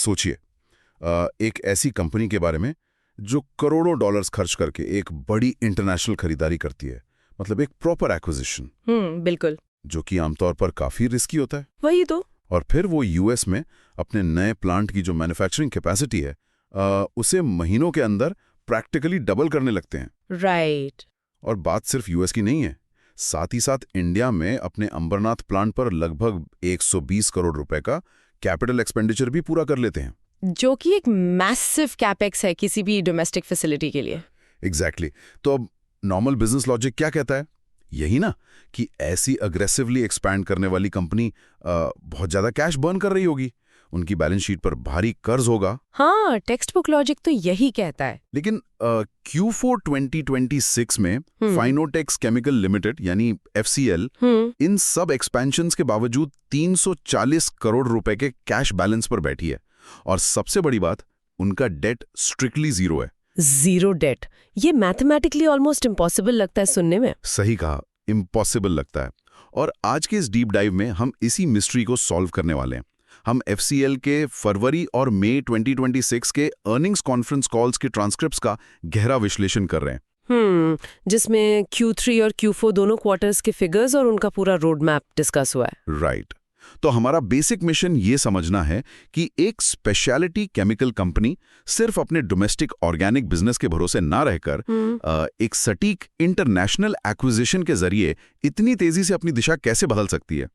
सोचिए, एक ऐसी कंपनी के बारे में जो करोड़ों डॉलर्स खर्च करके एक बड़ी इंटरनेशनल खरीदारी करती है, मतलब एक प्रॉपर एक्विजिशन। बिल्कुल। जो कि आमतौर पर काफी रिस्की होता है। वही तो। और फिर वो यूएस में अपने नए प्लांट की जो मैन्युफैक्चरिंग कैपेसिटी है उसे महीनों के अंदर प्रैक्टिकली डबल करने लगते हैं। राइट। और बात सिर्फ यूएस की नहीं है, साथ ही साथ इंडिया में अपने अंबरनाथ प्लांट पर लगभग 120 करोड़ रुपए का कैपिटल एक्सपेंडिचर भी पूरा कर लेते हैं। जो कि एक मैसिव कैपेक्स है किसी भी डोमेस्टिक फैसिलिटी के लिए। एग्जैक्टली। तो अब नॉर्मल बिजनेस लॉजिक क्या कहता है? यही ना कि ऐसी अग्रेसिवली एक्सपैंड करने वाली कंपनी बहुत ज्यादा कैश बर्न कर रही होगी, उनकी बैलेंस शीट पर भारी कर्ज होगा। हाँ, टेक्स्ट बुक लॉजिक तो यही कहता है। लेकिन Q4 2026 में फाइनोटेक्स केमिकल लिमिटेड यानी FCL इन सब एक्सपेंशंस के बावजूद 340 करोड़ रुपए के कैश बैलेंस पर बैठी है। और सबसे बड़ी बात, उनका डेट स्ट्रिक्टली जीरो है। जीरो डेट, ये मैथमेटिकली ऑलमोस्ट इम्पॉसिबल लगता है सुनने में। सही कहा, इम्पॉसिबल लगता है। और आज के इस डीप डाइव में हम इसी मिस्ट्री को सॉल्व करने वाले हैं। हम FCL के फरवरी और मई 2026 के अर्निंग्स कॉन्फ्रेंस कॉल्स के ट्रांसक्रिप्ट्स का गहरा विश्लेषण कर रहे हैं। जिसमें Q3 और Q4 दोनों क्वार्टर्स के फिगर्स और उनका पूरा रोड मैप डिस्कस हुआ है। राइट। तो हमारा बेसिक मिशन ये समझना है कि एक स्पेशलिटी केमिकल कंपनी सिर्फ अपने डोमेस्टिक ऑर्गेनिक बिजनेस के भरोसे ना रहकर एक सटीक इंटरनेशनल एक्विजिशन के जरिए इतनी तेजी से अपनी दिशा कैसे बदल सकती है।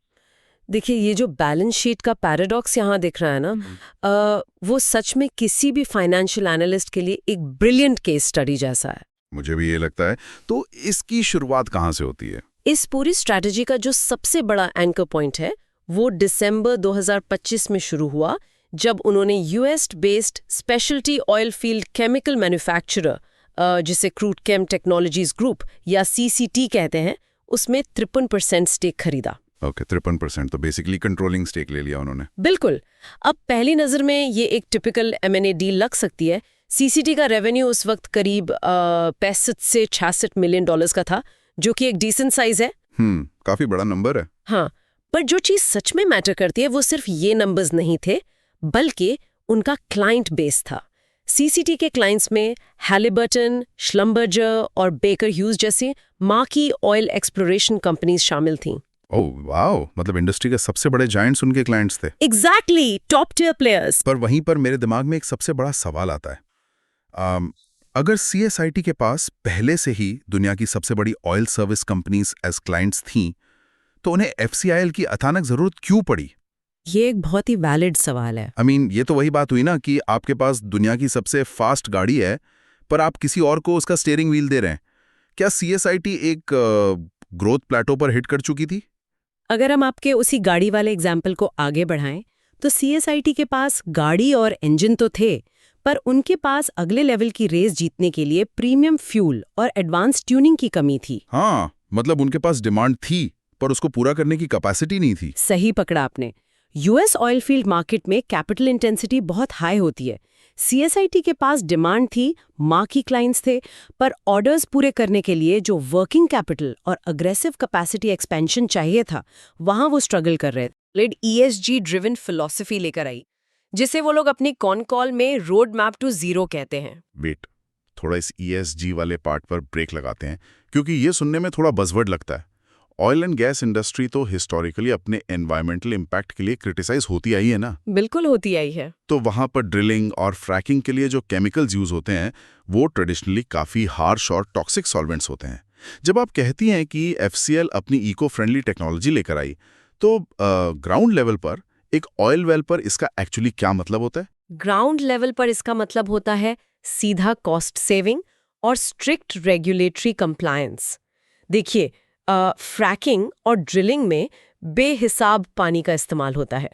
देखिए, ये जो बैलेंस शीट का पैराडॉक्स यहाँ दिख रहा है ना, वो सच में किसी भी फाइनेंशियल एनालिस्ट के लिए एक ब्रिलियंट केस स्टडी जैसा है। मुझे भी ये लगता है। तो इसकी शुरुआत कहाँ से होती है? इस पूरी स्ट्रैटेजी का जो सबसे बड़ा एंकर पॉइंट है वो दिसंबर 2025 में शुरू हुआ, जब उन्होंने US based speciality oil field chemical manufacturer जिसे क्रूड केम टेक्नोलॉजीज ग्रुप या CCT कहते हैं, उसमें 53% स्टेक खरीदा। ओके, 53%, तो बेसिकली कंट्रोलिंग स्टेक ले लिया उन्होंने। बिल्कुल। अब पहली नजर में ये एक टिपिकल M&A डील लग सकती है। CCT का रेवेन्यू उस वक्त करीब 65 से 66 मिलियन डॉलर्स का था, जो कि एक डिसेंट साइज है। काफी बड़ा नंबर है। हाँ, पर जो चीज सच में मैटर करती है वो सिर्फ ये नंबर्स नहीं थे, बल्कि उनका क्लाइंट बेस था। CCT के क्लाइंट्स में हैलिबर्टन, श्लम्बर्जर और बेकर ह्यूज जैसे मार्की ऑयल एक्सप्लोरेशन कंपनीज शामिल थीं। ओह वाओ, मतलब इंडस्ट्री के सबसे बड़े जायंट्स उनके क्लाइंट्स थे। Exactly, top tier players. पर वहीं पर मेरे दिमाग में एक सबसे बड़ा सवाल आता है। अगर CSIT के पास पहले से ही दुनिया की सबसे बड़ी oil service companies as clients थीं, तो उन्हें FCIL की अचानक जरूरत क्यों पड़ी? ये एक बहुत ही वैलिड सवाल है। ये तो वही बात हुई ना कि आपके पास दुनिया की सबसे फास्ट गाड़ी है, पर आप किसी और को उसका स्टीयरिंग व्हील दे रहे हैं। क्या CSIT एक ग्रोथ प्लेटो पर हिट कर चुकी थी? अगर हम आपके उसी गाड़ी वाले एग्जाम्पल को आगे बढ़ाएं, तो CSIT के पास गाड़ी और इंजन तो थे, पर उनके पास अगले लेवल की रेस जीतने के लिए प्रीमियम फ्यूल और एडवांस ट्यूनिंग की कमी थी। हाँ, मतलब उनके पास डिमांड थी, पर उसको पूरा करने की कैपेसिटी नहीं थी। सही पकड़ा आपने। यूएस ऑयल फील्ड मार्केट में कैपिटल इंटेंसिटी बहुत हाई होती है। CSIT के पास डिमांड थी, मार्की क्लाइंट्स थे, पर ऑर्डर्स पूरे करने के लिए जो वर्किंग कैपिटल और अग्रेसिव कैपेसिटी एक्सपेंशन चाहिए था, वहां वो स्ट्रगल कर रहे थे। लेड ESG ड्रिवन फिलॉसफी लेकर आई, जिसे वो लोग अपनी कॉन कॉल में रोड मैप टू जीरो कहते हैं। वेट, थोड़ा इस ESG वाले पार्ट पर ब्रेक लगाते हैं, क्योंकि ये सुनने में थोड़ा बज़वर्ड लगता है। ऑयल एंड गैस इंडस्ट्री तो हिस्टोरिकली अपने एनवायरमेंटल इम्पैक्ट के लिए क्रिटिसाइज होती आई है ना। बिल्कुल होती आई है। तो वहां पर ड्रिलिंग और फ्रैकिंग के लिए जो केमिकल्स यूज होते हैं, वो ट्रेडिशनली काफी हार्श और टॉक्सिक सॉल्वेंट्स होते हैं। जब आप कहती हैं कि FCL अपनी इको फ्रेंडली टेक्नोलॉजी लेकर आई, तो ग्राउंड लेवल पर एक ऑयल वेल पर इसका एक्चुअली क्या मतलब होता है? ग्राउंड लेवल पर इसका मतलब होता है सीधा कॉस्ट सेविंग और स्ट्रिक्ट रेगुलेटरी कंप्लायंस। देखिए, फ्रैकिंग और ड्रिलिंग में बेहिसाब पानी का इस्तेमाल होता है।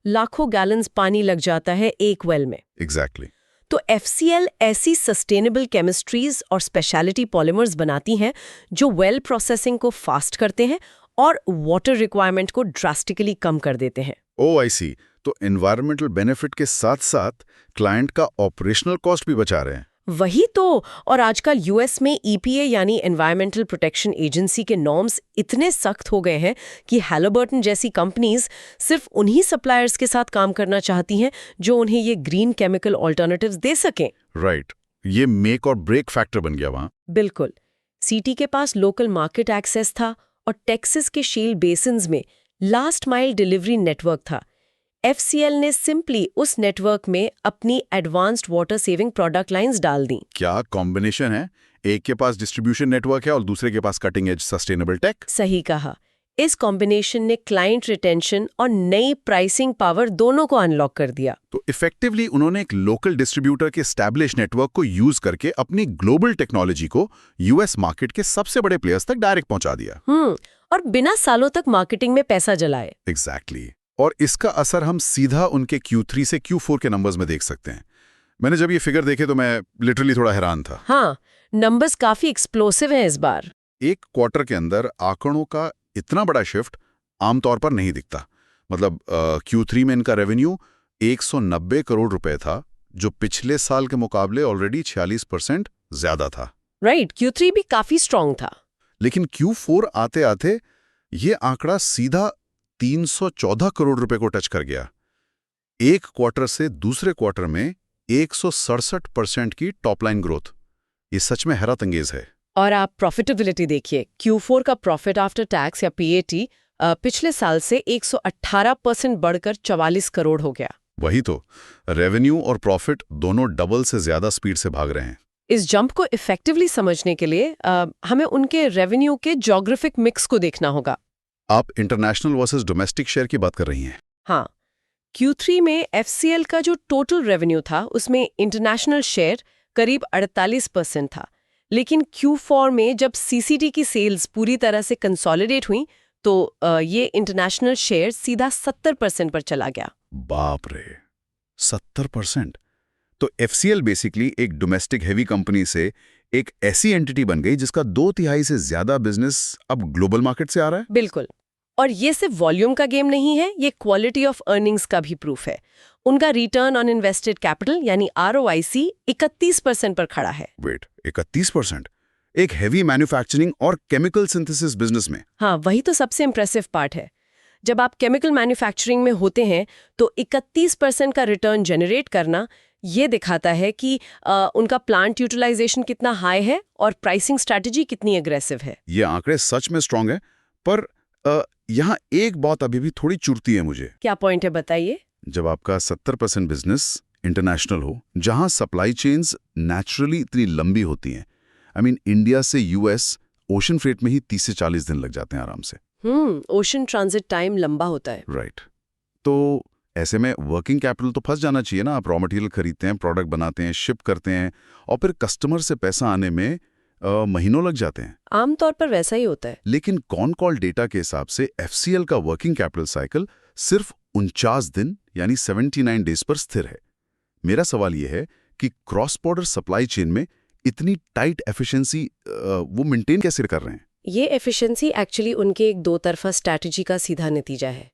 लाखों गैलन्स पानी लग जाता है एक वेल में। एग्जैक्टली। तो FCL ऐसी सस्टेनेबल केमिस्ट्रीज और स्पेशलिटी पॉलीमर्स बनाती हैं जो वेल प्रोसेसिंग को फास्ट करते हैं और वाटर रिक्वायरमेंट को ड्रास्टिकली कम कर देते हैं। ओह आई सी। तो एनवायरमेंटल बेनिफिट के साथ साथ क्लाइंट का ऑपरेशनल कॉस्ट भी बचा रहे हैं। वही तो। और आजकल यूएस में ईपीए यानी एनवायरमेंटल प्रोटेक्शन एजेंसी के नॉर्म्स इतने सख्त हो गए हैं कि हैलिबर्टन जैसी कंपनीज सिर्फ उन्हीं सप्लायर्स के साथ काम करना चाहती हैं जो उन्हें ये ग्रीन केमिकल ऑल्टरनेटिव्स दे सकें। राइट, ये मेक और ब्रेक फैक्टर बन गया वहां। बिल्कुल। सीटी के पास लोकल मार्केट एक्सेस था और टेक्सास के शील बेसिन्स में लास्ट माइल डिलीवरी नेटवर्क था। एफसीएल ने सिंपली उस नेटवर्क में अपनी advanced water saving product lines डाल दी। क्या कॉम्बिनेशन है, एक के पास डिस्ट्रीब्यूशन नेटवर्क है और दूसरे के पास कटिंग एज सस्टेनेबल टेक। सही कहा। इस कॉम्बिनेशन ने क्लाइंट रिटेंशन और नई प्राइसिंग पावर दोनों को अनलॉक कर दिया। तो इफेक्टिवली उन्होंने एक लोकल डिस्ट्रीब्यूटर के एस्टैब्लिश नेटवर्क को यूज करके अपनी ग्लोबल टेक्नोलॉजी को यूएस मार्केट के सबसे बड़े प्लेयर्स तक डायरेक्ट पहुंचा दिया। और बिना सालों तक मार्केटिंग में पैसा जलाए। एग्जैक्टली। और इसका असर हम सीधा उनके Q3 से Q4 के नंबर्स में देख सकते हैं। मैंने जब ये फिगर देखे तो मैं लिटरली थोड़ा हैरान था। हाँ, नंबर्स काफी एक्सप्लोसिव हैं इस बार। एक क्वार्टर के अंदर आंकड़ों का इतना बड़ा शिफ्ट आमतौर पर नहीं दिखता। मतलब Q3 में इनका रेवेन्यू 190 करोड़ रुपए था, जो पिछले साल के मुकाबले ऑलरेडी 46% ज्यादा था। राइट, Q3 भी काफी स्ट्रांग था। लेकिन Q4 आते आते ये आंकड़ा सीधा 314 करोड़ रुपए को टच कर गया। एक क्वार्टर से दूसरे क्वार्टर में 167% की टॉप लाइन ग्रोथ। ये सच में हैरतअंगेज है। और आप प्रॉफिटेबिलिटी देखिए, Q4 का प्रॉफिट आफ्टर टैक्स या पीएटी पिछले साल से 118% बढ़कर 44 करोड़ हो गया। वही तो, रेवेन्यू और प्रॉफिट दोनों डबल से ज्यादा स्पीड से भाग रहे हैं। इस जंप को इफेक्टिवली समझने के लिए हमें उनके रेवेन्यू के ज्योग्राफिक मिक्स को देखना होगा। आप इंटरनेशनल वर्सेस डोमेस्टिक शेयर की बात कर रही हैं। हाँ, Q3 में एफसीएल का जो टोटल रेवेन्यू था उसमें इंटरनेशनल शेयर करीब 48% था। लेकिन Q4 में जब सीसीटी की सेल्स पूरी तरह से कंसोलिडेट हुई तो ये इंटरनेशनल शेयर सीधा 70% पर चला गया। बाप रे, 70%! तो एफसीएल बेसिकली एक डोमेस्टिक हेवी कंपनी से एक ऐसी एंटिटी बन गई जिसका 2/3 से ज्यादा बिजनेस अब ग्लोबल मार्केट से आ रहा है। बिल्कुल। और ये सिर्फ वॉल्यूम का गेम नहीं है, ये क्वालिटी ऑफ अर्निंग्स का भी प्रूफ है। उनका रिटर्न ऑन इन्वेस्टेड कैपिटल यानी ROIC 31% पर खड़ा है। वेट, 31%? एक हेवी मैन्युफैक्चरिंग और केमिकल सिंथेसिस बिजनेस में? हाँ, वही तो सबसे इंप्रेसिव पार्ट है। जब आप केमिकल मैन्युफैक्चरिंग में होते हैं तो 31% का रिटर्न जनरेट करना ये दिखाता है कि उनका प्लांट यूटिलाइजेशन कितना हाई है और प्राइसिंग स्ट्रैटेजी कितनी एग्रेसिव है। ये आंकड़े सच में स्ट्रांग है, पर यहाँ एक बात अभी भी थोड़ी चुभती है मुझे। क्या पॉइंट है, बताइए। जब आपका 70% बिजनेस इंटरनेशनल हो, जहां सप्लाई चेन्स नेचुरली इतनी लंबी होती हैं, इंडिया से यूएस ओशन फ्रेट में ही 30 से 40 दिन लग जाते हैं आराम से। ओशन ट्रांजिट टाइम लंबा होता है। राइट। तो ऐसे में वर्किंग कैपिटल तो फंस जाना चाहिए ना। आप रॉ मटेरियल खरीदते हैं, प्रोडक्ट बनाते हैं, शिप करते हैं और फिर कस्टमर से पैसा आने में महीनों लग जाते हैं। आमतौर पर वैसा ही होता है। लेकिन कॉल डेटा के हिसाब से एफसीएल का वर्किंग कैपिटल साइकिल सिर्फ 49 दिन यानी 79 डेज पर स्थिर है। मेरा सवाल यह है कि क्रॉस बॉर्डर सप्लाई चेन में इतनी टाइट एफिशिएंसी वो मेंटेन कैसे कर रहे हैं? ये एफिशिएंसी एक्चुअली उनके एक दो तरफा स्ट्रैटेजी का सीधा नतीजा है।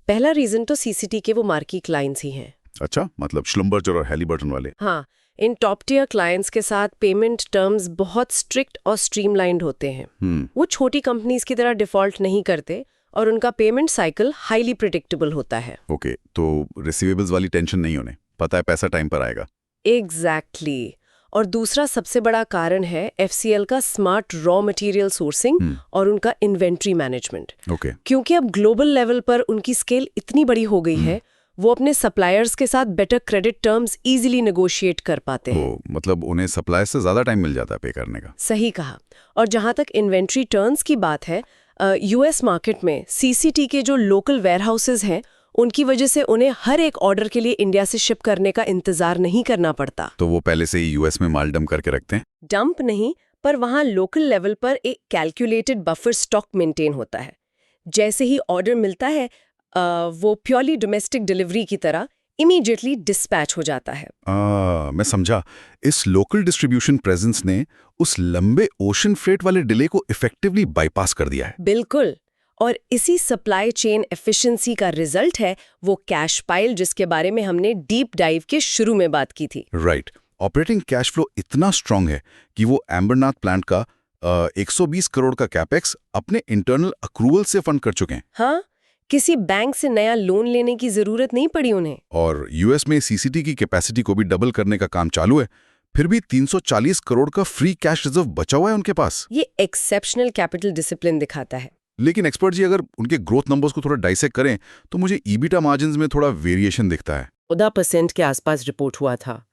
पहला रीजन तो सीसीटी के वो मार्की क्लाइंट्स ही हैं। अच्छा, मतलब श्लुम्बर्जर और हैलिबर्टन वाले। हाँ, इन टॉप टियर क्लाइंट्स के साथ पेमेंट टर्म्स बहुत स्ट्रिक्ट और स्ट्रीमलाइंड होते हैं। वो छोटी कंपनीज की तरह डिफॉल्ट नहीं करते और उनका पेमेंट साइकिल हाईली प्रिडिक्टेबल होता है। ओके, तो रिसीवेबल्स वाली टेंशन नहीं होने, पता है पैसा टाइम पर आएगा। एग्जैक्टली। और दूसरा सबसे बड़ा कारण है एफसीएल का स्मार्ट रॉ मटेरियल सोर्सिंग और उनका इन्वेंट्री मैनेजमेंट। ओके। क्योंकि अब ग्लोबल लेवल पर उनकी स्केल इतनी बड़ी हो गई है, वो अपने सप्लायर्स के साथ better credit terms easily negotiate कर पाते हैं। मतलब उन्हें सप्लाई से ज्यादा टाइम मिल जाता है पे करने का। सही कहा। और जहां तक इन्वेंट्री टर्न्स की बात है, यूएस मार्केट में सीसीटी के जो लोकल वेयरहाउसेस हैं, उनकी वजह से उन्हें हर एक ऑर्डर के लिए इंडिया से शिप करने का इंतजार नहीं करना पड़ता। तो वो पहले से ही यूएस में माल डंप करके रखते हैं? डंप नहीं, पर वहां लोकल लेवल पर एक कैलकुलेटेड बफर स्टॉक मेंटेन होता है। जैसे ही ऑर्डर मिलता है, वो प्योरली डोमेस्टिक डिलीवरी की तरह इमीडिएटली डिस्पैच हो जाता है। मैं समझा। इस लोकल डिस्ट्रीब्यूशन प्रेजेंस ने उस लंबे ओशन फ्रेट वाले डिले को इफेक्टिवली बाईपास कर दिया है। बिल्कुल। और इसी सप्लाई चेन एफिशिएंसी का रिजल्ट है वो कैश पाइल जिसके बारे में हमने डीप डाइव के शुरू में बात की थी। राइट। ऑपरेटिंग कैश फ्लो इतना स्ट्रांग है कि वो एम्बरनाथ प्लांट का 120 करोड़ का कैपेक्स अपने इंटरनल अक्रूवल से फंड कर चुके हैं। हाँ, किसी बैंक से नया लोन लेने की जरूरत नहीं पड़ी उन्हें। और यूएस में सीसीटी की कैपेसिटी को भी डबल करने का काम चालू है, फिर भी 340 करोड़ का फ्री कैश रिजर्व बचा हुआ है उनके पास। ये एक्सेप्शनल कैपिटल डिसिप्लिन दिखाता है। लेकिन एक्सपर्ट जी अगर उनके ग्रोथ नंबर्स को थोड़ा डाइसेक्ट करें तो मुझे ईबिटा मार्जिन्स में थोड़ा वेरिएशन दिखता है। 14% के आसपास रिपोर्ट हुआ था।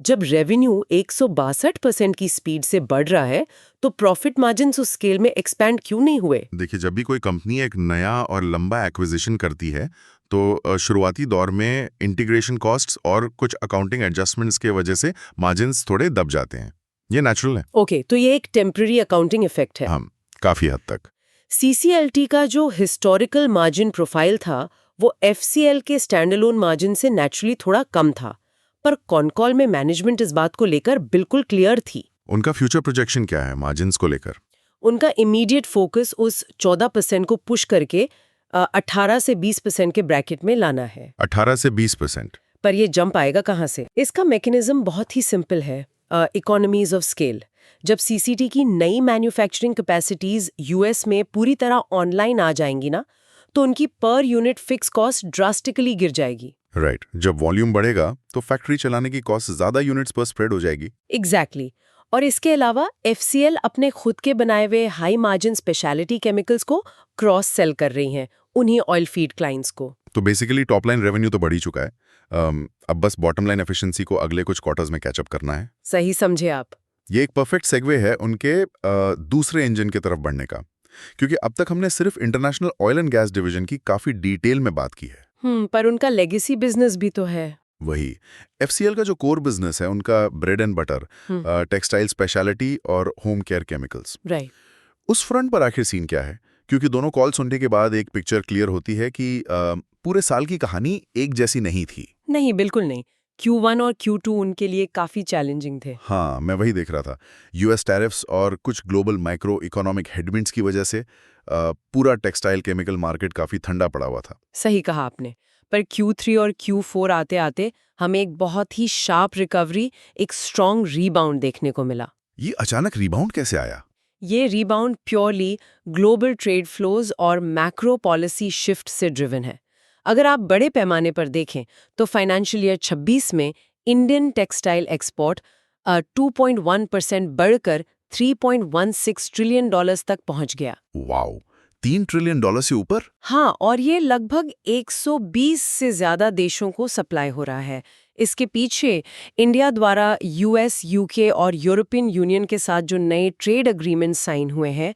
जब रेवेन्यू 162% की स्पीड से बढ़ रहा है तो प्रॉफिट मार्जिन्स उस स्केल में एक्सपैंड क्यों नहीं हुए? देखिए, जब भी कोई कंपनी एक नया और लंबा एक्विजिशन करती है तो शुरुआती दौर में इंटीग्रेशन कॉस्ट्स और कुछ अकाउंटिंग एडजस्टमेंट्स के वजह से मार्जिन्स थोड़े दब जाते हैं। ये नेचुरल है। ओके, तो ये एक टेम्पररी अकाउंटिंग इफेक्ट है। हाँ, काफी हद तक। सीसीएलटी का जो हिस्टोरिकल मार्जिन प्रोफाइल था वो एफसीएल के स्टैंडअलोन मार्जिन से नेचुरली थोड़ा कम था, पर कॉनकॉल में मैनेजमेंट इस बात को लेकर बिल्कुल क्लियर थी। उनका फ्यूचर प्रोजेक्शन क्या है मार्जिन्स को लेकर? उनका इमीडिएट फोकस उस 14% को पुश करके 18 से 20% के ब्रैकेट में लाना है। 18 से 20%? पर ये जंप आएगा कहाँ से? इसका मैकेनिज्म बहुत ही सिंपल है, इकोनॉमीज ऑफ स्केल। जब सीसीटी की नई मैन्युफैक्चरिंग कैपेसिटीज यूएस में पूरी तरह ऑनलाइन आ जाएंगी ना, तो उनकी per unit fix cost drastically गिर जाएगी। राइट, जब वॉल्यूम बढ़ेगा तो फैक्ट्री चलाने की कॉस्ट ज्यादा यूनिट्स पर स्प्रेड हो जाएगी। एग्जैक्टली। और इसके अलावा एफसीएल अपने खुद के बनाए हुए हाई मार्जिन स्पेशलिटी केमिकल्स को क्रॉस सेल कर रही हैं उन्हीं ऑयल फीड क्लाइंट्स को। तो बेसिकली टॉप लाइन रेवेन्यू तो बढ़ ही चुका है, अब बस बॉटम लाइन एफिशिएंसी को अगले कुछ क्वार्टर्स में कैचअप करना है। सही समझे आप। ये एक परफेक्ट सेगवे है उनके दूसरे इंजन की तरफ बढ़ने का, क्योंकि अब तक हमने सिर्फ international oil and gas division की काफी डिटेल में बात की है। पर उनका लेगेसी बिजनेस भी तो है। वही एफसीएल का जो कोर बिजनेस है उनका bread and butter, textile speciality और होम केयर केमिकल्स। राइट। उस फ्रंट पर आखिर सीन क्या है? क्योंकि दोनों कॉल सुनने के बाद एक पिक्चर क्लियर होती है कि पूरे साल की कहानी एक जैसी नहीं थी। नहीं, बिल्कुल नहीं। Q1 और Q2 उनके लिए काफी चैलेंजिंग थे। हाँ, मैं वही देख रहा था। यूएस टैरिफ्स और कुछ ग्लोबल माइक्रो इकोनॉमिक हेडविंड्स की वजह से पूरा टेक्सटाइल केमिकल मार्केट काफी ठंडा पड़ा हुआ था। सही कहा आपने। पर Q3 और Q4 आते आते हमें एक बहुत ही शार्प रिकवरी, एक स्ट्रॉन्ग रीबाउंड देखने को मिला। ये अचानक रिबाउंड कैसे आया? ये rebound purely global trade flows और मैक्रो पॉलिसी शिफ्ट से ड्रिवन है। अगर आप बड़े पैमाने पर देखें तो फाइनेंशियल ईयर 26 में इंडियन टेक्सटाइल एक्सपोर्ट 2.1% बढ़कर $3.16 ट्रिलियन तक पहुंच गया। वाओ, $3 ट्रिलियन से ऊपर? हाँ, और ये लगभग 120 से ज्यादा देशों को सप्लाई हो रहा है। इसके पीछे इंडिया द्वारा यूएस, यूके और यूरोपियन यूनियन के साथ जो नए ट्रेड एग्रीमेंट साइन हुए हैं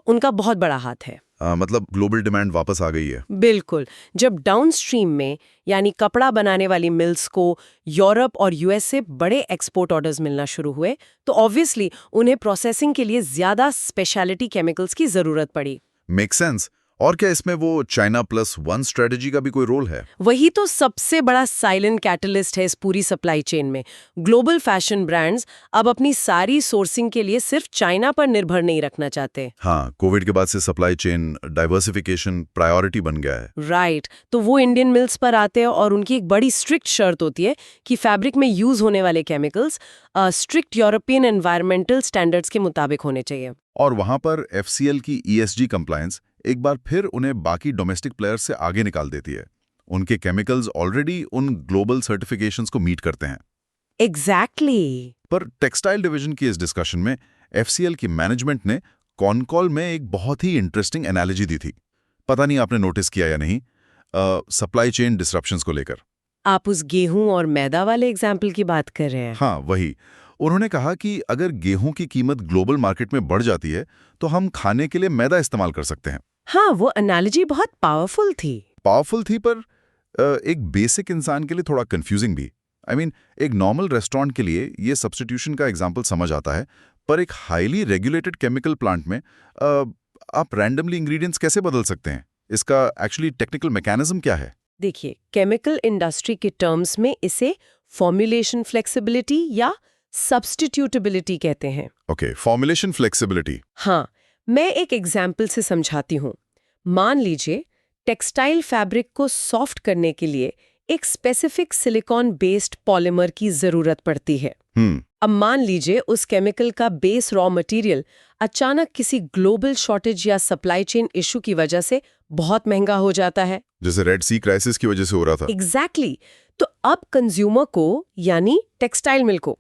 उनका बहुत बड़ा हाथ है। मतलब ग्लोबल डिमांड वापस आ गई है। बिल्कुल। जब डाउनस्ट्रीम में यानी कपड़ा बनाने वाली मिल्स को यूरोप और यूएस से बड़े एक्सपोर्ट ऑर्डर्स मिलना शुरू हुए तो ऑब्वियसली उन्हें प्रोसेसिंग के लिए ज्यादा स्पेशलिटी केमिकल्स की जरूरत पड़ी। Make sense. और क्या इसमें वो चाइना प्लस वन स्ट्रेटेजी का भी कोई रोल है? वही तो सबसे बड़ा साइलेंट कैटलिस्ट है इस पूरी सप्लाई चेन में। ग्लोबल फैशन ब्रांड्स अब अपनी सारी सोर्सिंग के लिए सिर्फ चाइना पर निर्भर नहीं रखना चाहते। हाँ, कोविड के बाद से सप्लाई चेन डाइवर्सिफिकेशन प्रायोरिटी बन गया है। राइट। तो वो इंडियन मिल्स पर आते हैं और उनकी एक बड़ी स्ट्रिक्ट शर्त होती है कि फैब्रिक में यूज होने वाले chemicals strict European environmental standards के मुताबिक होने चाहिए। और वहां पर एफसीएल की ईएसजी कंप्लायंस एक बार फिर उन्हें बाकी डोमेस्टिक प्लेयर्स से आगे निकाल देती है। उनके केमिकल्स ऑलरेडी उन ग्लोबल सर्टिफिकेशंस को मीट करते हैं। एग्जैक्टली। पर टेक्सटाइल डिवीजन की इस डिस्कशन में एफसीएल की मैनेजमेंट ने कॉनकॉल में एक बहुत ही इंटरेस्टिंग एनालॉजी दी थी। पता नहीं आपने नोटिस किया या नहीं, सप्लाई चेन डिसरप्शंस को लेकर। आप उस गेहूं और मैदा वाले एग्जाम्पल की बात कर रहे हैं? हाँ, वही। उन्होंने कहा कि अगर गेहूं की कीमत ग्लोबल मार्केट में बढ़ जाती है तो हम खाने के लिए मैदा इस्तेमाल कर सकते हैं। हाँ, वो एनालॉजी बहुत पावरफुल थी। पर एक बेसिक इंसान के लिए थोड़ा कंफ्यूजिंग भी। I mean, एक नॉर्मल रेस्टोरेंट के लिए ये सब्स्टिट्यूशन का एग्जाम्पल समझ आता है, पर एक हाईली रेगुलेटेड केमिकल प्लांट में आप रैंडमली इंग्रेडिएंट्स कैसे बदल सकते हैं? इसका एक्चुअली टेक्निकल मैकेनिज्म क्या है? देखिए, केमिकल इंडस्ट्री के टर्म्स में इसे फॉर्मुलेशन फ्लेक्सिबिलिटी या सब्स्टिट्यूटेबिलिटी कहते हैं। Okay, formulation flexibility. हाँ, मैं एक एग्जाम्पल से समझाती हूँ। मान लीजिए टेक्सटाइल फैब्रिक को सॉफ्ट करने के लिए एक स्पेसिफिक सिलिकॉन बेस्ड पॉलीमर की जरूरत पड़ती है। अब मान लीजिए उस केमिकल का बेस रॉ मटेरियल अचानक किसी ग्लोबल शॉर्टेज या सप्लाई चेन इशू की वजह से बहुत महंगा हो जाता है। जैसे रेड सी क्राइसिस की वजह से हो रहा था। एग्जैक्टली तो अब कंज्यूमर को यानी टेक्सटाइल मिल को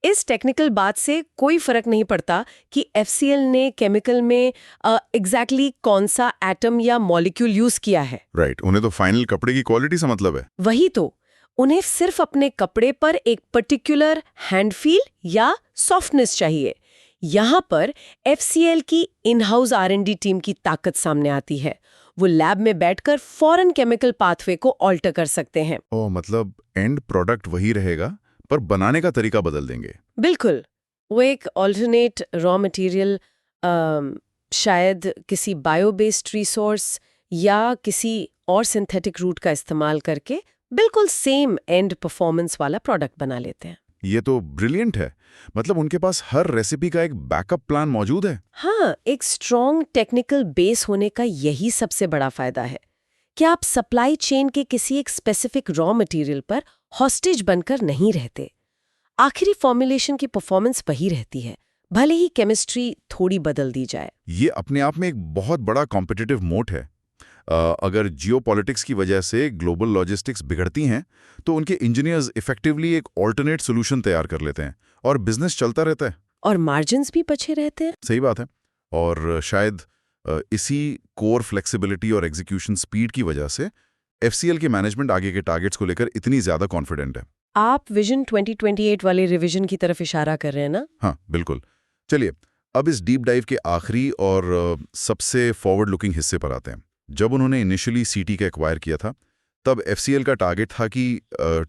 इस टेक्निकल बात से कोई फर्क नहीं पड़ता कि एफसीएल ने केमिकल में एग्जैक्टली कौन सा एटम या मॉलिक्यूल यूज किया है। राइट, उन्हें तो फाइनल कपड़े की क्वालिटी से मतलब है। वही तो, उन्हें सिर्फ अपने कपड़े पर एक पर्टिकुलर हैंड फील या सॉफ्टनेस चाहिए। यहाँ पर एफसीएल की इन हाउस R&D टीम की ताकत सामने आती है। वो लैब में बैठकर फॉरेन केमिकल पाथवे को ऑल्टर कर सकते हैं। ओह, मतलब एंड प्रोडक्ट वही रहेगा पर बनाने का तरीका बदल देंगे। बिल्कुल, वो एक ऑल्टरनेट रॉ मटेरियल, शायद किसी बायो बेस्ड रिसोर्स या किसी और सिंथेटिक रूट का इस्तेमाल करके बिल्कुल सेम एंड परफॉर्मेंस वाला प्रोडक्ट बना लेते हैं। ये तो ब्रिलियंट है। मतलब उनके पास हर रेसिपी का एक बैकअप प्लान मौजूद है। हाँ, एक स्ट्रॉन्ग टेक्निकल बेस होने का यही सबसे बड़ा फायदा है कि आप सप्लाई चेन के किसी एक स्पेसिफिक रॉ मटेरियल पर हॉस्टेज बनकर नहीं रहते। आखिरी फॉर्मुलेशन की परफॉर्मेंस वही रहती है, भले ही केमिस्ट्री थोड़ी बदल दी जाए। ये अपने आप में एक बहुत बड़ा कॉम्पिटिटिव मोट है। अगर जियोपॉलिटिक्स की वजह से ग्लोबल लॉजिस्टिक्स बिगड़ती हैं तो उनके इंजीनियर्स इफेक्टिवली एक ऑल्टरनेट सोल्यूशन तैयार कर लेते हैं और बिजनेस चलता रहता है। और मार्जिन्स भी बचे रहते हैं। सही बात है। और शायद इसी कोर फ्लेक्सिबिलिटी और एग्जीक्यूशन स्पीड की वजह से एफसीएल के मैनेजमेंट आगे के टारगेट्स को लेकर इतनी ज्यादा कॉन्फिडेंट है। आप विजन 2028 वाले रिवीजन की तरफ इशारा कर रहे हैं ना? हाँ, बिल्कुल। चलिए अब इस डीप डाइव के आखिरी और सबसे फॉरवर्ड लुकिंग हिस्से पर आते हैं। जब उन्होंने इनिशियली सीटी का एक्वायर किया था तब एफसीएल का टारगेट था कि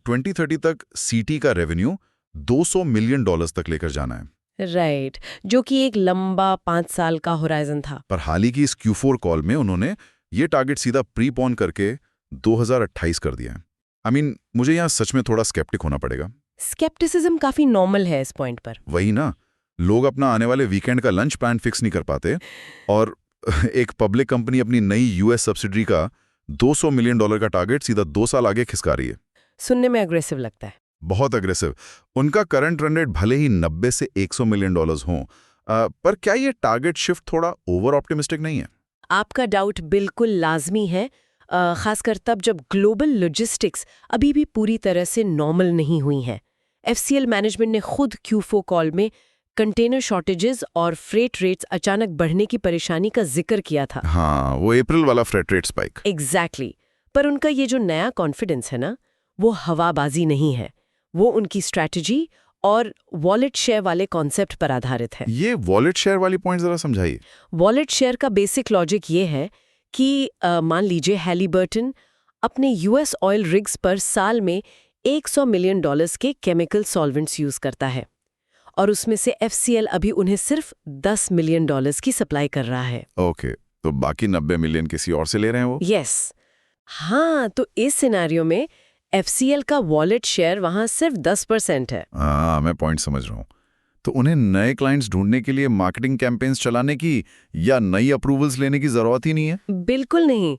2030 तक सीटी का रेवेन्यू $200 मिलियन तक लेकर जाना है। राइट, जो कि एक लंबा 5 साल का होराइजन था। पर हाल ही की इस Q4 कॉल में उन्होंने ये टारगेट सीधा प्रीपोन करके 2028 कर दिया है। मुझे यहाँ सच में थोड़ा स्केप्टिक होना पड़ेगा। स्केप्टिसिज्म काफी नॉर्मल है इस पॉइंट पर। वही ना, लोग अपना आने वाले वीकेंड का लंच प्लान फिक्स नहीं कर पाते और एक पब्लिक कंपनी अपनी नई यूएस सब्सिडरी का $200 मिलियन का टारगेट सीधा 2 साल आगे खिसका रही है। सुनने में अग्रेसिव लगता है। बहुत अग्रेसिव। उनका करंट रन रेट भले ही 90 से 100 मिलियन हों, पर क्या ये टारगेट शिफ्ट थोड़ा ओवर ऑप्टिमिस्टिक नहीं है? आपका डाउट बिल्कुल लाजमी है, खासकर तब जब ग्लोबल लॉजिस्टिक्स अभी भी पूरी तरह से नॉर्मल नहीं हुई हैं। एफसीएल मैनेजमेंट ने खुद Q4 कॉल में कंटेनर शॉर्टेजेस और फ्रेट रेट्स अचानक बढ़ने की परेशानी का जिक्र किया था। हाँ, वो अप्रैल वाला फ्रेट रेट स्पाइक। एग्जैक्टली। पर उनका ये जो नया कॉन्फिडेंस है ना, वो हवाबाजी नहीं है, वो उनकी स्ट्रैटेजी और वॉलेट शेयर वाले कॉन्सेप्ट पर आधारित है। ये वॉलेट शेयर वाली पॉइंट जरा समझाइए। वॉलेट शेयर का बेसिक लॉजिक ये है कि मान लीजिए हैलिबर्टन अपने यूएस ऑयल रिग्स पर साल में $100 मिलियन के केमिकल सॉल्वेंट्स यूज करता है और उसमें से एफसीएल अभी उन्हें सिर्फ $10 मिलियन की सप्लाई कर रहा है। ओके, तो बाकी 90 मिलियन किसी और से ले रहे हैं वो? यस। हाँ, तो इस सिनेरियो में एफसीएल का वॉलेट शेयर वहां सिर्फ 10% है। हाँ, मैं पॉइंट समझ रहा हूँ। तो उन्हें नए क्लाइंट्स ढूंढने के लिए मार्केटिंग कैंपेन्स चलाने की या नई अप्रूवल्स लेने की जरूरत ही नहीं है? बिल्कुल नहीं।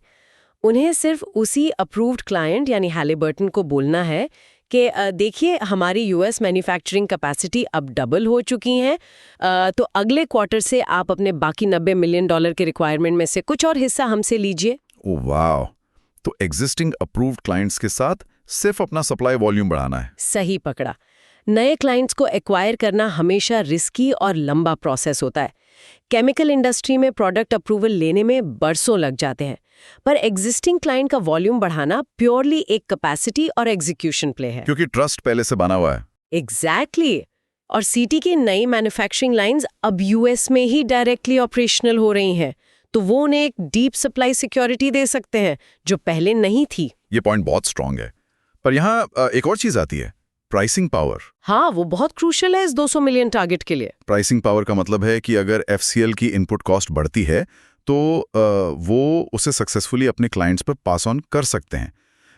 उन्हें सिर्फ उसी अप्रूव्ड क्लाइंट यानी हैलिबर्टन को बोलना है कि देखिए हमारी यूएस मैन्युफैक्चरिंग कैपेसिटी अब डबल हो चुकी है, तो अगले क्वार्टर से आप अपने बाकी $90 मिलियन के रिक्वायरमेंट में से कुछ और हिस्सा हमसे लीजिए। ओह वाह, तो एग्जिस्टिंग अप्रूव्ड क्लाइंट्स के साथ सिर्फ अपना सप्लाई वॉल्यूम बढ़ाना है। सही पकड़ा। नए क्लाइंट्स को एक्वायर करना हमेशा रिस्की और लंबा प्रोसेस होता है। केमिकल इंडस्ट्री में प्रोडक्ट अप्रूवल लेने में बरसों लग जाते हैं, पर एग्जिस्टिंग क्लाइंट का वॉल्यूम बढ़ाना प्योरली एक कैपेसिटी और एग्जीक्यूशन प्ले है, क्योंकि ट्रस्ट पहले से बना हुआ है। एग्जैक्टली। और सीटी की नई मैन्युफैक्चरिंग लाइंस अब यूएस में ही डायरेक्टली ऑपरेशनल हो रही हैं, तो वो उन्हें एक डीप सप्लाई सिक्योरिटी दे सकते हैं जो पहले नहीं थी। ये पॉइंट बहुत स्ट्रांग है। पर यहाँ एक और चीज आती है, प्राइसिंग पावर। हाँ, वो बहुत क्रूशियल है इस 200 मिलियन टारगेट के लिए। प्राइसिंग पावर का मतलब है कि अगर एफसीएल की इनपुट कॉस्ट बढ़ती है तो वो उसे सक्सेसफुली अपने क्लाइंट्स पर पास ऑन कर सकते हैं।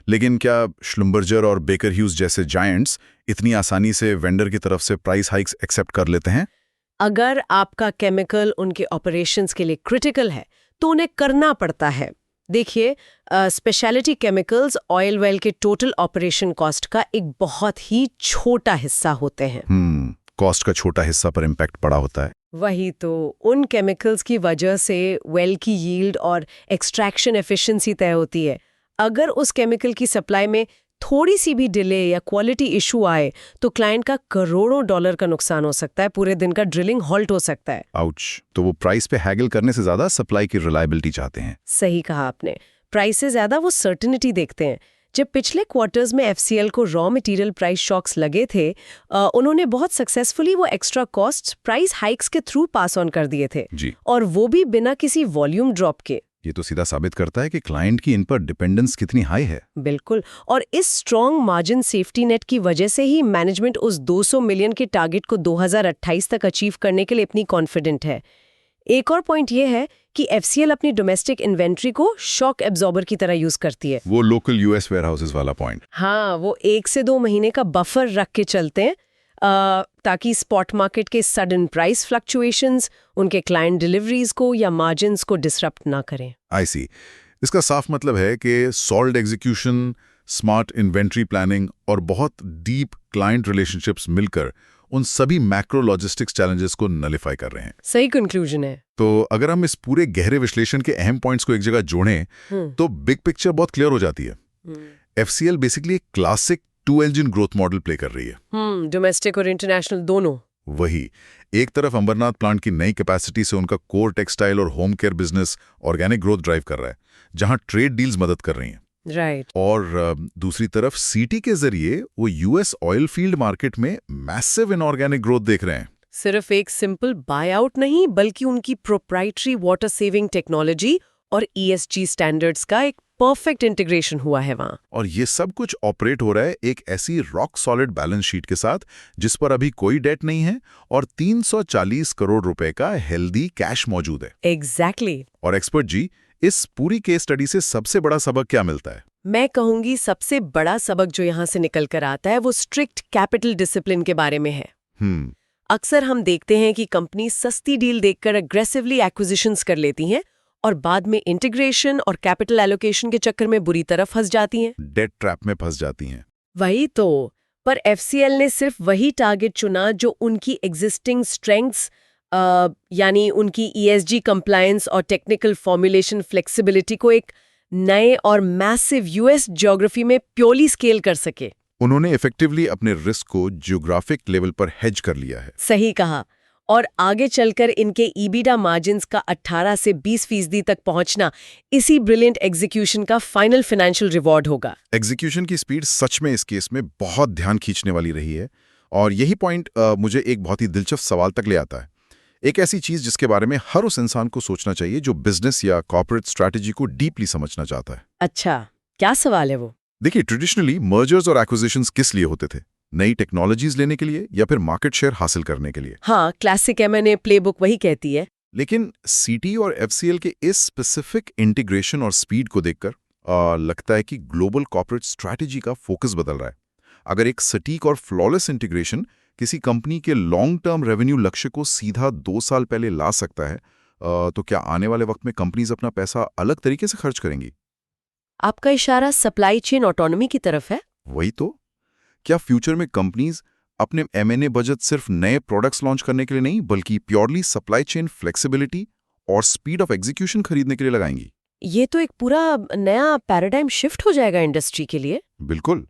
लेकिन क्या श्लुम्बर्जर और बेकर ह्यूज जैसे जायंट्स इतनी आसानी से वेंडर की तरफ से प्राइस हाइक्स एक्सेप्ट कर लेते हैं? अगर आपका केमिकल उनके ऑपरेशंस के लिए क्रिटिकल है तो उन्हें करना पड़ता है। देखिए, स्पेशलिटी केमिकल्स ऑयल वेल के टोटल ऑपरेशन कॉस्ट का एक बहुत ही छोटा हिस्सा होते हैं। कॉस्ट का छोटा हिस्सा पर इम्पैक्ट पड़ा होता है। वही तो, उन केमिकल्स की वजह से वेल की यील्ड और एक्सट्रैक्शन एफिशिएंसी तय होती है। अगर उस केमिकल की सप्लाई में थोड़ी सी भी डिले या क्वालिटी इशू आए तो क्लाइंट का करोड़ों डॉलर का नुकसान हो सकता है, पूरे दिन का ड्रिलिंग हॉल्ट हो सकता है। आउच। तो वो प्राइस पे हैगल करने से ज्यादा सप्लाई की रिलायबिलिटी चाहते हैं। सही कहा आपने, प्राइस से ज्यादा वो सर्टेनिटी देखते हैं। जब पिछले क्वार्टर्स में एफसीएल को रॉ मटेरियल प्राइस शॉक्स लगे थे, उन्होंने बहुत सक्सेसफुली वो एक्स्ट्रा कॉस्ट प्राइस हाइक्स के थ्रू पास ऑन कर दिए थे जी। और वो भी बिना किसी वॉल्यूम ड्रॉप के। ये तो सीधा साबित करता है कि क्लाइंट की इन पर डिपेंडेंस कितनी हाई है। बिल्कुल, और इस स्ट्रॉन्ग मार्जिन सेफ्टी नेट की वजह से ही मैनेजमेंट उस 200 मिलियन के टारगेट को 2028 तक अचीव करने के लिए इतनी कॉन्फिडेंट है। एक और पॉइंट ये है कि एफसीएल अपनी डोमेस्टिक इन्वेंट्री को शॉक एब्जॉर्बर की तरह यूज करती है। वो लोकल यूएस वेयरहाउसेस वाला पॉइंट। हाँ, वो 1 से 2 महीने का बफर रख के चलते हैं ताकि स्पॉट मार्केट के सडन प्राइस फ्लक्चुएशंस उनके क्लाइंट डिलीवरीज को या मार्जिन्स को डिसरप्ट ना करें। आई सी। इसका साफ मतलब है कि solid execution, smart inventory planning और बहुत डीप क्लाइंट रिलेशनशिप्स मिलकर उन सभी मैक्रो लॉजिस्टिक्स चैलेंजेस को नलिफाई कर रहे हैं। सही कंक्लूजन है। तो अगर हम इस पूरे गहरे विश्लेषण के अहम पॉइंट्स को एक जगह जोड़ें तो बिग पिक्चर बहुत क्लियर हो जाती है। एफसीएल बेसिकली एक classic 2 engine growth model play कर रही है। डोमेस्टिक और इंटरनेशनल दोनों। वही, एक तरफ अंबरनाथ प्लांट की नई कैपेसिटी से उनका कोर टेक्सटाइल और home care business organic growth drive कर रहा है, जहां ट्रेड डील्स मदद कर रही हैं। राइट। और दूसरी तरफ सीटी के जरिए वो यूएस ऑयल फील्ड मार्केट में मैसिव इनऑर्गेनिक ग्रोथ देख रहे हैं। सिर्फ एक सिंपल बाय आउट नहीं, बल्कि उनकी प्रोप्राइटरी वाटर सेविंग टेक्नोलॉजी और ईएसजी स्टैंडर्ड्स का एक परफेक्ट इंटीग्रेशन हुआ है वहां। और ये सब कुछ ऑपरेट हो रहा है एक ऐसी रॉक सॉलिड बैलेंस शीट के साथ जिस पर अभी कोई डेट नहीं है और 340 करोड़ रुपए का हेल्दी कैश मौजूद है। एग्जैक्टली। और एक्सपर्ट जी, इस पूरी केस स्टडी से सबसे बड़ा सबक क्या मिलता है? मैं कहूंगी सबसे बड़ा सबक जो यहाँ से निकल कर आता है वो स्ट्रिक्ट कैपिटल डिसिप्लिन के बारे में है। अक्सर हम देखते हैं कि कंपनी सस्ती डील देखकर अग्रेसिवली एक्विजिशंस कर लेती हैं और बाद में इंटीग्रेशन और कैपिटल एलोकेशन के चक्कर में बुरी तरह फंस जाती हैं, डेट ट्रैप में फंस जाती हैं। वही तो, पर एफसीएल ने सिर्फ वही टारगेट चुना जो उनकी एग्जिस्टिंग स्ट्रेंथ्स यानी उनकी ईएसजी कंप्लायंस और टेक्निकल फॉर्मुलेशन फ्लेक्सिबिलिटी को एक नए और मैसिव यूएस ज्योग्राफी में प्योरली स्केल कर सके। उन्होंने इफेक्टिवली अपने रिस्क को ज्योग्राफिक लेवल पर हेज कर लिया है। सही कहा। और आगे चलकर इनके ईबीडा मार्जिन्स का 18 से 20% तक पहुंचना इसी ब्रिलियंट एग्जीक्यूशन का फाइनल फाइनेंशियल रिवॉर्ड होगा। एग्जीक्यूशन की स्पीड सच में इस केस में बहुत ध्यान खींचने वाली रही है और यही पॉइंट मुझे एक बहुत ही दिलचस्प सवाल तक ले आता है। एक ऐसी चीज जिसके बारे में हर उस इंसान को सोचना चाहिए जो बिजनेस या कॉर्पोरेट स्ट्रैटेजी को डीपली समझना चाहता है। अच्छा, क्या सवाल है वो? देखिए, ट्रेडिशनली मर्जर्स और एक्विजिशंस किस लिए होते थे? नई टेक्नोलॉजीज लेने के लिए या फिर मार्केट शेयर हासिल करने के लिए? हाँ, क्लासिक एमएनए प्लेबुक वही कहती है। लेकिन सीटी और एफसीएल के इस स्पेसिफिक इंटीग्रेशन और स्पीड को देखकर लगता है कि ग्लोबल कॉर्पोरेट स्ट्रैटेजी का फोकस बदल रहा है। अगर एक सटीक और फ्लॉलेस इंटीग्रेशन किसी कंपनी के लॉन्ग टर्म रेवेन्यू लक्ष्य को सीधा 2 साल पहले ला सकता है, तो क्या आने वाले वक्त में कंपनीज अपना पैसा अलग तरीके से खर्च करेंगी? आपका इशारा सप्लाई चेन ऑटोनॉमी की तरफ है। वही तो, क्या फ्यूचर में कंपनीज अपने एमएनए बजट सिर्फ नए प्रोडक्ट्स लॉन्च करने के लिए नहीं बल्कि प्योरली सप्लाई चेन फ्लेक्सिबिलिटी और स्पीड ऑफ एग्जीक्यूशन खरीदने के लिए लगाएंगी? ये तो एक पूरा नया पैराडाइम शिफ्ट हो जाएगा इंडस्ट्री के लिए। बिल्कुल।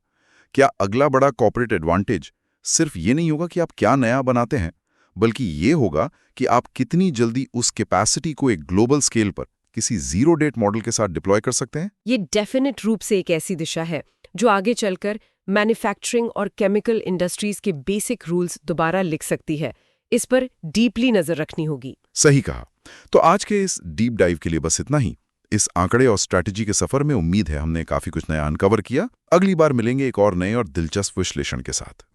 क्या अगला बड़ा कॉर्पोरेट एडवांटेज सिर्फ ये नहीं होगा कि आप क्या नया बनाते हैं, बल्कि ये होगा कि आप कितनी जल्दी उस कैपेसिटी को एक ग्लोबल स्केल पर किसी जीरो डेट मॉडल के साथ डिप्लॉय कर सकते हैं? ये डेफिनेट रूप से एक ऐसी दिशा है जो आगे चलकर मैन्युफैक्चरिंग और केमिकल इंडस्ट्रीज के बेसिक रूल्स दोबारा लिख सकती है। इस पर डीपली नजर रखनी होगी। सही कहा। तो आज के इस डीप डाइव के लिए बस इतना ही। इस आंकड़े और स्ट्रैटेजी के सफर में उम्मीद है हमने काफी कुछ नया अनकवर किया। अगली बार मिलेंगे एक और नए और दिलचस्प विश्लेषण के साथ।